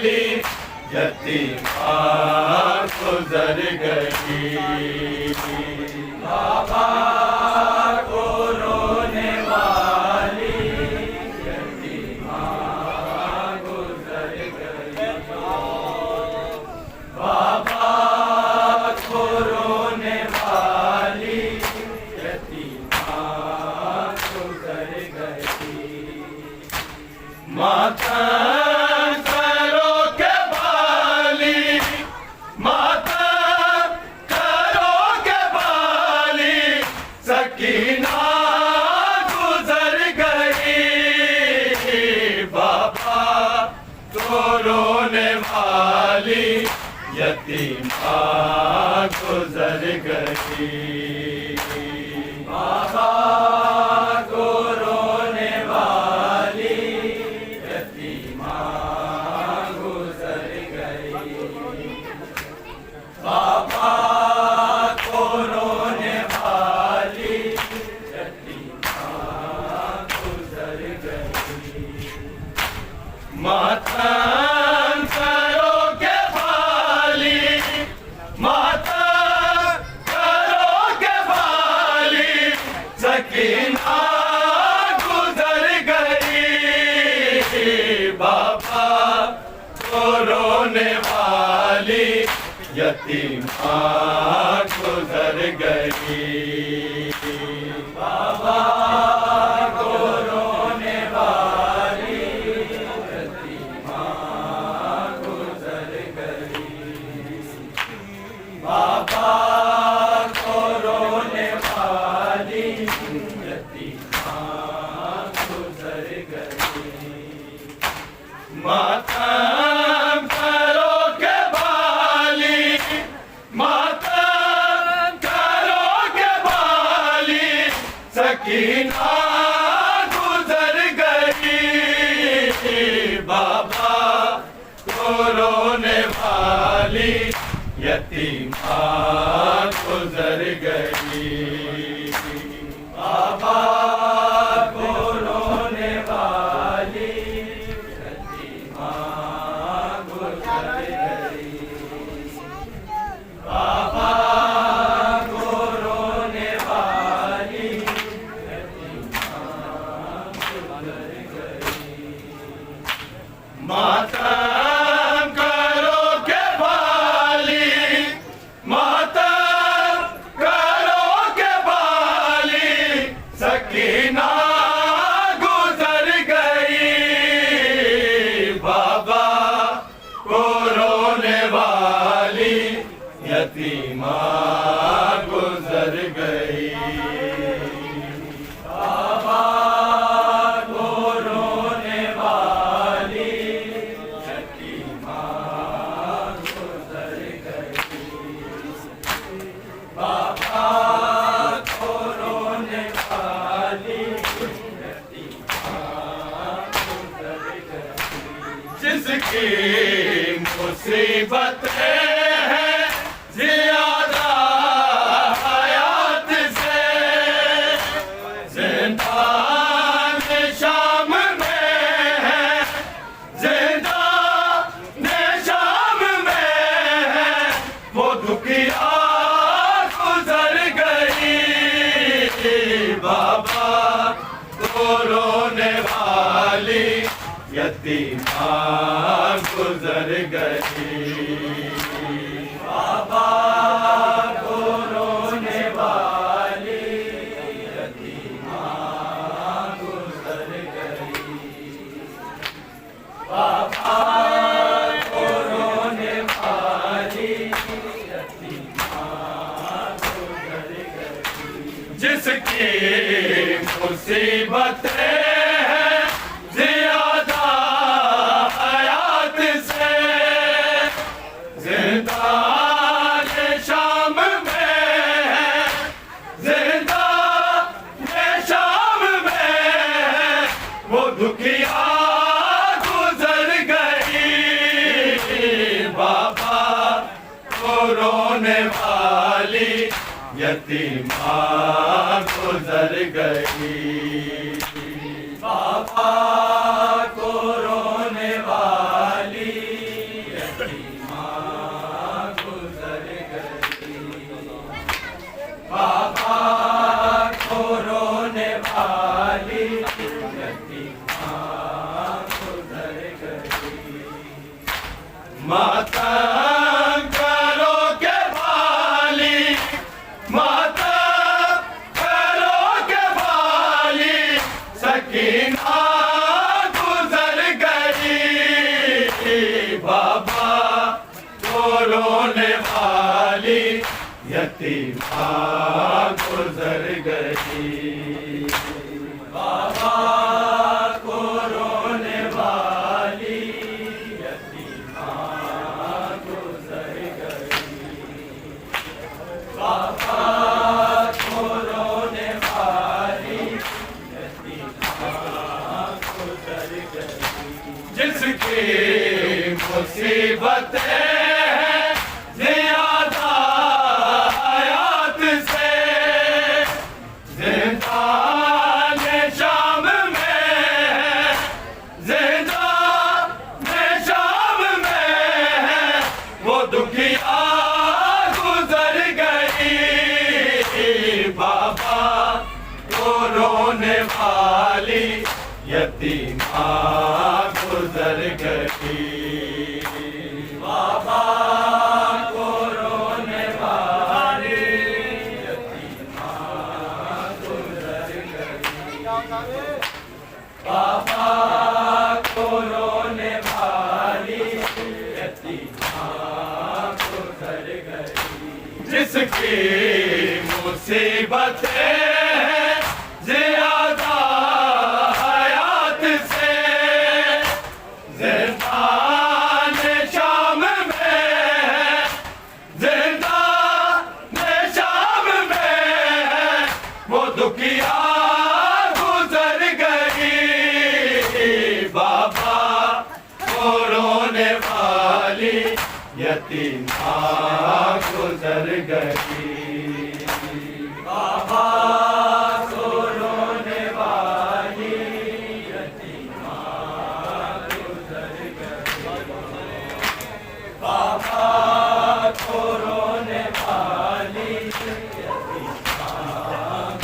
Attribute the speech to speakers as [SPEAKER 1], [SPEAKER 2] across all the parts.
[SPEAKER 1] वाली यतीमा गुजर गई। बाबा को रोने वाली यतीमा गुजर गई। बाबा को रोने वाली यतीमा गुजर गई। माता करो के बाली, माता करो के बाली, सकीना गुजर गई। बाबा को रोने वाली यतीमा गुजर गई। बाबा को रोने वाली यतीमा गुजर गई। बाबा को रोने वाली यतीमा गुजर गई। मातम करो के बाली, माता करो के बाली, सकीना गुजर गई। बाबा को रोने वाली यतीमा गुजर गई। बाबा को रोने वाली यतीमा गुजर गई। बाबा को रोने वाली यतीमा गुजर गई। मातम करो के बाली, मातम करो के बाली, सकीना गुजर गई। बाबा को रोने वाली यतीमा गुजर गई। बाबा को रोने वाली यतीमा गुजर गई। बाबा को रोने वाली यतीमा गुजर गई। मातम करो के बाली, मातम करो के बाली, सकीना गुजर गई। बाबा को रोने वाली यतीमा गुजर गई। बाबा को रोने वाली यतीमा गुजर गई। बाबा को रोने वाली यतीमा गुजर गई। जिसकी मुसीबत है ज़्यादा हयात से, जिंदा शाम में है, जिंदा शाम में है, वो दुखिया गुजर गई। बाबा को रोने वाली यतीमा गुजर गई। बाबा को रोने वाली यतीमा गुजर गई। बाबा को रोने वाली यतीमा गुजर गई। जिसकी मुसीबत है ज़्यादा हयात से, जिंदा शाम में है, जिंदा शाम में है, वो दुखिया गुजर गई। बाबा को रोने वाली यतीमा गुजर गई। बाबा को रोने वाली मातम करो के वाली, मातम करो के वाली, सकीना गुजर गई, बाबा को रोने वाली यतीमा गुजर गई, बाबा को रोने वाली यतीमा गुजर गई, बाबा को रोने वाली यतीमा गुजर गई, जिसकी मुसीबतें ज़्यादा हयात से, ज़िंदान शाम में, ज़िंदान शाम में, वो दुखिया गुजर गई, बाबा को रोने वाली यतीमा गुजर गई, बाबा को रोने वाली यतीमा गुजर गई, बाबा को रोने वाली यतीमा गुजर गई, जिसकी मुसीबतें ज़्यादा हयात से, ज़िंदान शाम में, ज़िंदान शाम में, वो दुखिया गुजर गई, बाबा को रोने वाली यतीमा गुजर गई, बाबा को रोने वाली यतीमा गुजर गई, बाबा को रोने वाली यतीमा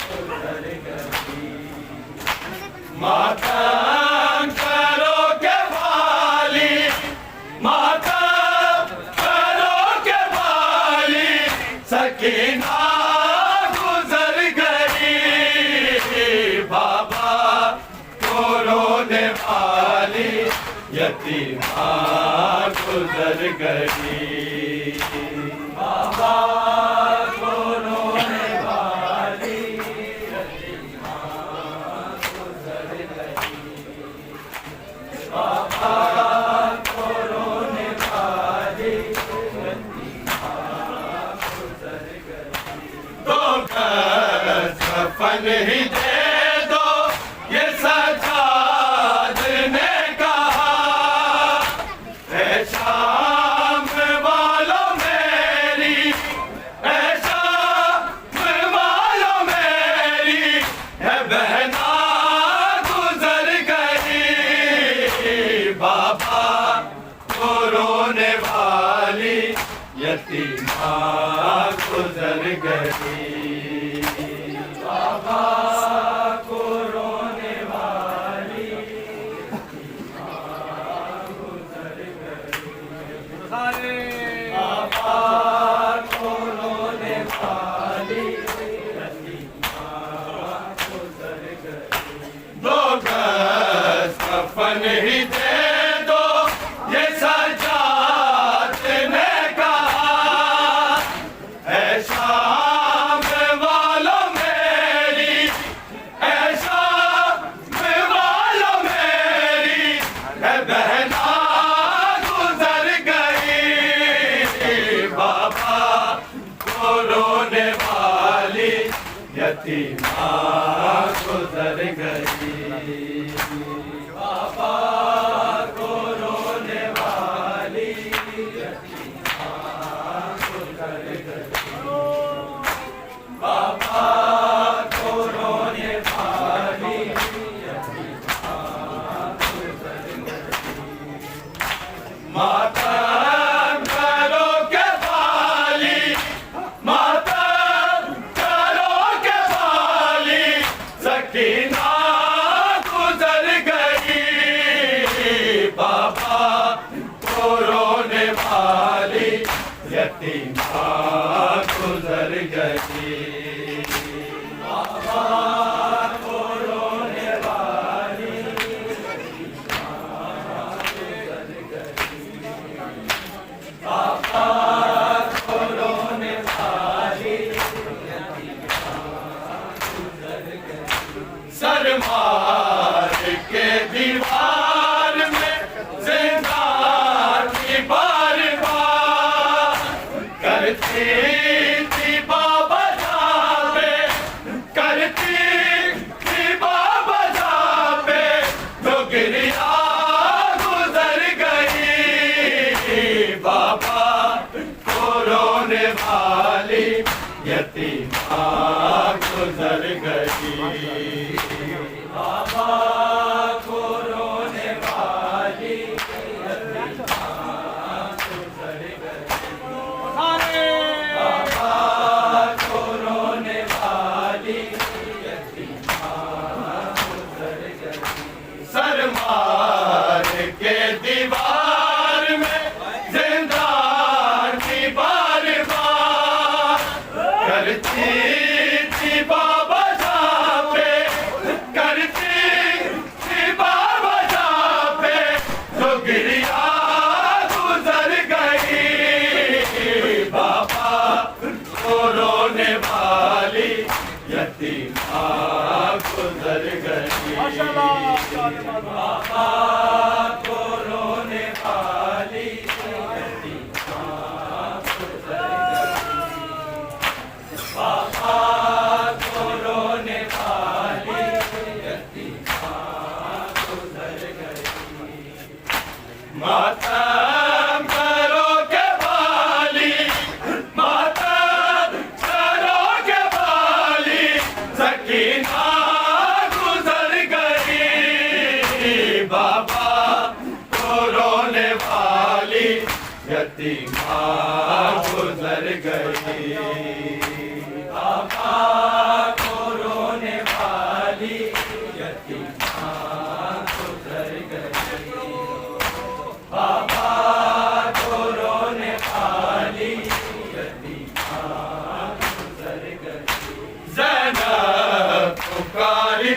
[SPEAKER 1] गुजर गई, मातम करो के वाली, मातम करो के वाली, सकीना गुजर गई, बाबा को रोने वाली यतीमा गुजर गई, बाबा को रोने वाली यतीमा गुजर गई, बाबा को रोने वाली यतीमा गुजर गई, दो गज कफन ही दे दो ये सजाद ने कहा, ऐ शाम वालों मेरी, ऐ शाम वालों मेरी, है बहना गुजर गई, बाबा को रोने वाली यतीमा गुजर गई, बाबा को रोने वाली यतीमा गुजर गई, बाबा को रोने वाली यतीमा गुजर गई, दो गज कफन ही दे दो ये सजाद ने कहा, ऐ शाम वालों मेरी, ऐ शाम वालों मेरी, है बहना गुजर गई, बाबा को रोने वाली यतीमा गुजर गई, बाबा को रोने वाली यतीमा गुजर गई, बाबा को रोने वाली यतीमा गुजर गई, मातम करो के वाली, मातम करो के वाली, सकीना गुजर गई, बाबा को रोने यतीमा गुजर गई। बाबा को रोने वाली यतीमा गुजर गई। बाबा को रोने वाली यतीमा गुजर गई। सर मार के दीवार में जिंदान की बार बार करती थी बाबा जाबे, करती थी बाबा जाबे, तो गिरिया गुजर गई। बाबा को रोने वाली यतीमा गुजर गई। बाबा को रोने वाली यतीमा गुजर गई। बाबा को रोने वाली यतीमा गुजर गई। सर मार के दीवार में जिंदान की बार बार करती थी बाबा जाबे, करती थी बाबा जाबे, तो गिरिया गुजर गई। बाबा को रोने वाली यतीमा गुजर गई। बाबा को रोने वाली यतीमा गुजर गई। बाबा को रोने वाली यतीमा गुजर गई। मातम करो के वाली, मातम करो के वाली, सकीना गुजर गई। बाबा को रोने वाली यतीमा गुजर गई। बाबा को रोने वाली यतीमा गुजर गई। बाबा को रोने वाली यतीमा गुजर गई। ज़ैनब पुकारी